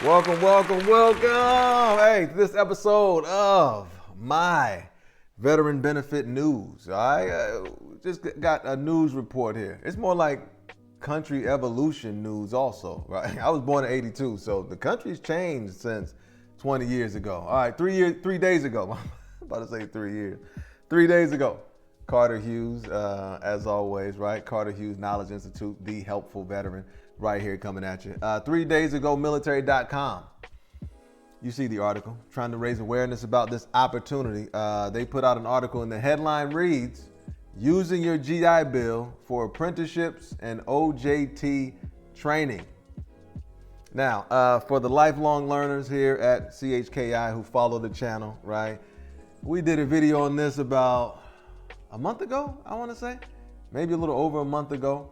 Welcome. Hey, to this episode of my veteran benefit news. All right, just got a news report here. It's more like country evolution news, also. Right, I was born in '82, so the country's changed since 20 years ago. All right, 3 days ago. I'm about to say 3 years. 3 days ago, Carter Hughes, as always, right? Carter Hughes Knowledge Institute, the helpful veteran, right here coming at you. 3 days ago, military.com. You see the article, trying to raise awareness about this opportunity. They put out an article and the headline reads, "Using your GI Bill for apprenticeships and OJT training." Now, for the lifelong learners here at CHKI who follow the channel, right? We did a video on this about a month ago, I want to say, maybe a little over a month ago,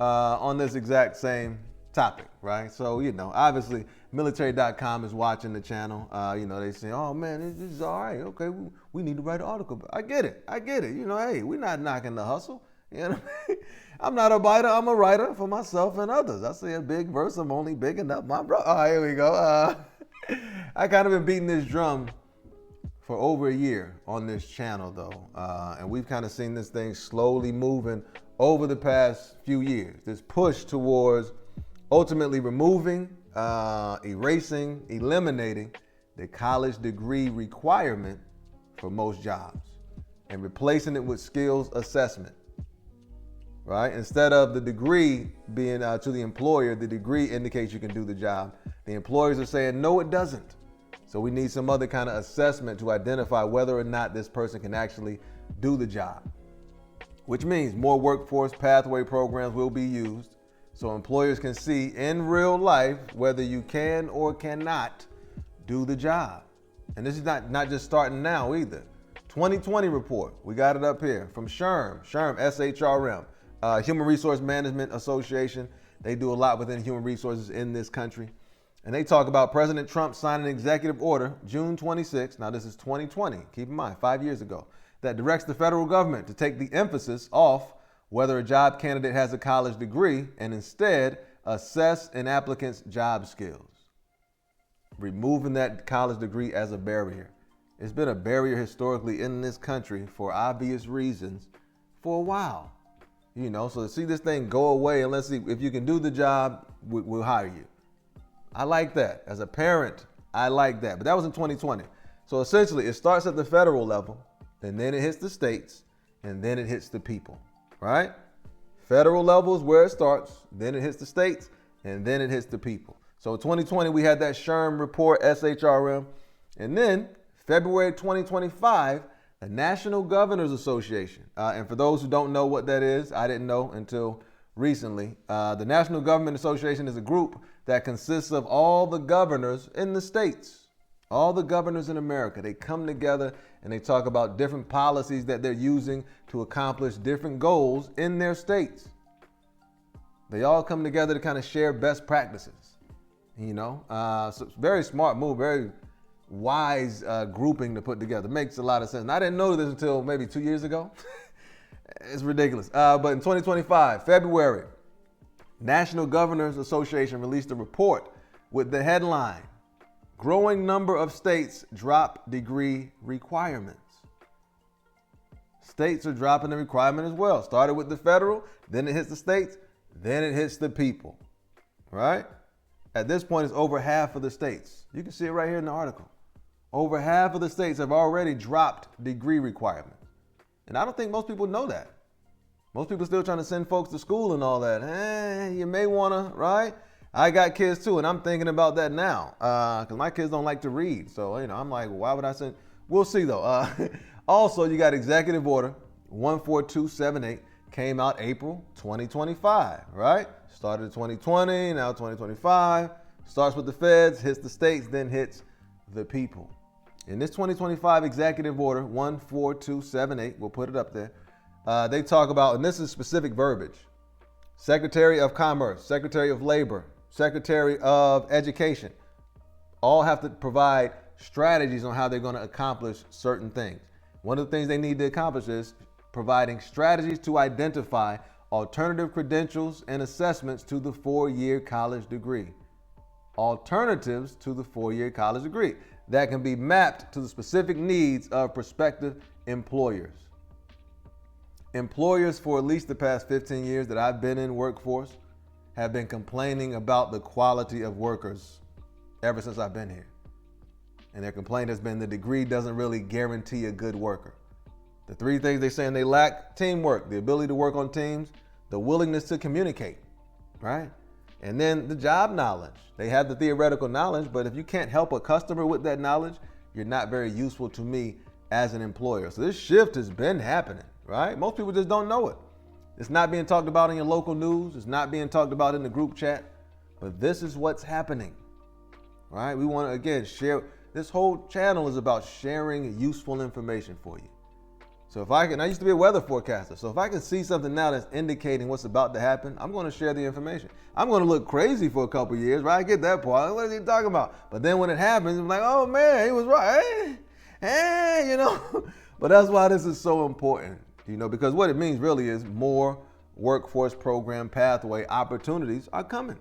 on this exact same topic, right? So, obviously military.com is watching the channel. They say, oh man, this is all right. Okay, we need to write an article. But I get it. Hey, we're not knocking the hustle. I'm not a biter, I'm a writer for myself and others. I say a big verse, I'm only big enough, my bro. Oh, here we go. I kind of been beating this drum for over a year on this channel though. And we've kind of seen this thing slowly moving over the past few years. This push towards ultimately removing, erasing, eliminating the college degree requirement for most jobs and replacing it with skills assessment, right? Instead of the degree being to the employer, the degree indicates you can do the job. The employers are saying, no, it doesn't. So we need some other kind of assessment to identify whether or not this person can actually do the job, which means more workforce pathway programs will be used so employers can see in real life whether you can or cannot do the job. And this is not just starting now either. 2020 report, we got it up here from SHRM, SHRM, Human Resource Management Association. They do a lot within human resources in this country. And they talk about President Trump signing an executive order June 26, now this is 2020, keep in mind, 5 years ago, that directs the federal government to take the emphasis off whether a job candidate has a college degree and instead assess an applicant's job skills. Removing that college degree as a barrier. It's been a barrier historically in this country for obvious reasons for a while. So to see this thing go away and let's see if you can do the job, we'll hire you. I like that. As a parent, I like that. But that was in 2020. So essentially, it starts at the federal level, and then it hits the states, and then it hits the people, right? Federal level is where it starts, then it hits the states, and then it hits the people. So 2020, we had that SHRM report, SHRM. And then February 2025, the National Governors Association. And for those who don't know what that is, I didn't know until recently. The National Government Association is a group that consists of all the governors in the states, all the governors in America. They come together and they talk about different policies that they're using to accomplish different goals in their states. They all come together to kind of share best practices, So it's very smart move, very wise grouping to put together. Makes a lot of sense. And I didn't know this until maybe 2 years ago. It's ridiculous. But in 2025, February, National Governors Association released a report with the headline, "Growing number of states drop degree requirements." States are dropping the requirement as well. Started with the federal, then it hits the states, then it hits the people, right? At this point, it's over half of the states. You can see it right here in the article. Over half of the states have already dropped degree requirements. And I don't think most people know that. Most people still trying to send folks to school and all that. You may want to, right? I got kids too, and I'm thinking about that now because my kids don't like to read. So, I'm like, why would I send? We'll see though. Also, you got Executive Order 14278 came out April 2025, right? Started in 2020, now 2025. Starts with the feds, hits the states, then hits the people. In this 2025 Executive Order 14278, we'll put it up there. They talk about, and this is specific verbiage, Secretary of Commerce, Secretary of Labor, Secretary of Education, all have to provide strategies on how they're going to accomplish certain things. One of the things they need to accomplish is providing strategies to identify alternative credentials and assessments to the 4-year college degree. alternatives to the 4-year college degree that can be mapped to the specific needs of prospective employers. Employers for at least the past 15 years that I've been in workforce have been complaining about the quality of workers ever since I've been here. And their complaint has been the degree doesn't really guarantee a good worker. The 3 things they're saying they lack: teamwork, the ability to work on teams, the willingness to communicate, right? And then the job knowledge. They have the theoretical knowledge, but if you can't help a customer with that knowledge, you're not very useful to me as an employer. So this shift has been happening, right? Most people just don't know it. It's not being talked about in your local news. It's not being talked about in the group chat, but this is what's happening, right? We want to, again, share. This whole channel is about sharing useful information for you. So I used to be a weather forecaster. So if I can see something now that's indicating what's about to happen, I'm going to share the information. I'm going to look crazy for a couple years, right? I get that part. What is he talking about? But then when it happens, I'm like, oh man, he was right. Hey, But that's why this is so important, because what it means really is more workforce program pathway opportunities are coming.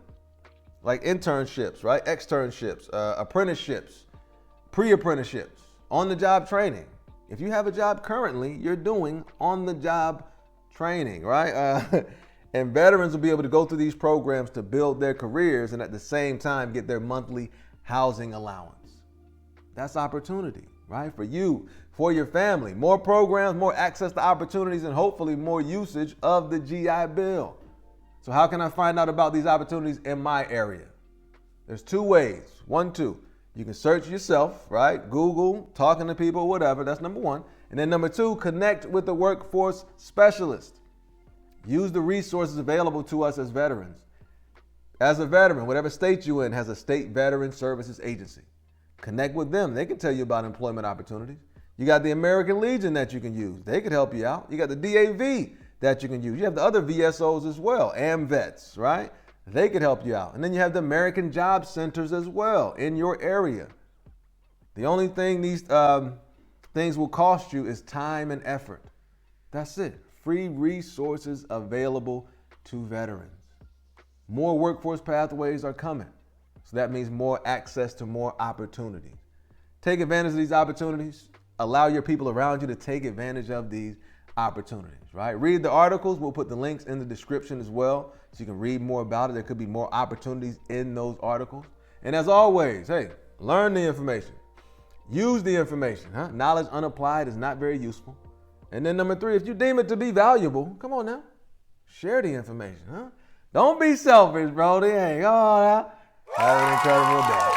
Like internships, right? Externships, apprenticeships, pre-apprenticeships, on-the-job training. If you have a job currently, you're doing on-the-job training, right? And veterans will be able to go through these programs to build their careers and at the same time get their monthly housing allowance. That's opportunity, right? For you, for your family. More programs, more access to opportunities, and hopefully more usage of the GI Bill. So how can I find out about these opportunities in my area? There's 2 ways. 1, 2. You can search yourself, right? Google, talking to people, whatever. That's number 1. And then number 2, connect with the workforce specialist. Use the resources available to us as veterans. As a veteran, whatever state you're in has a state veteran services agency. Connect with them. They can tell you about employment opportunities. You got the American Legion that you can use. They could help you out. You got the DAV that you can use. You have the other VSOs as well, AMVETS, right? They could help you out. And then you have the American Job Centers as well in your area. The only thing these things will cost you is time and effort. That's it. Free resources available to veterans. More workforce pathways are coming. So that means more access to more opportunities. Take advantage of these opportunities. Allow your people around you to take advantage of these opportunities, right? Read the articles. We'll put the links in the description as well so you can read more about it. There could be more opportunities in those articles. And as always, hey, learn the information. Use the information. Knowledge unapplied is not very useful. And then number 3, if you deem it to be valuable, come on now, share the information. Don't be selfish, bro. Hey, have an incredible day.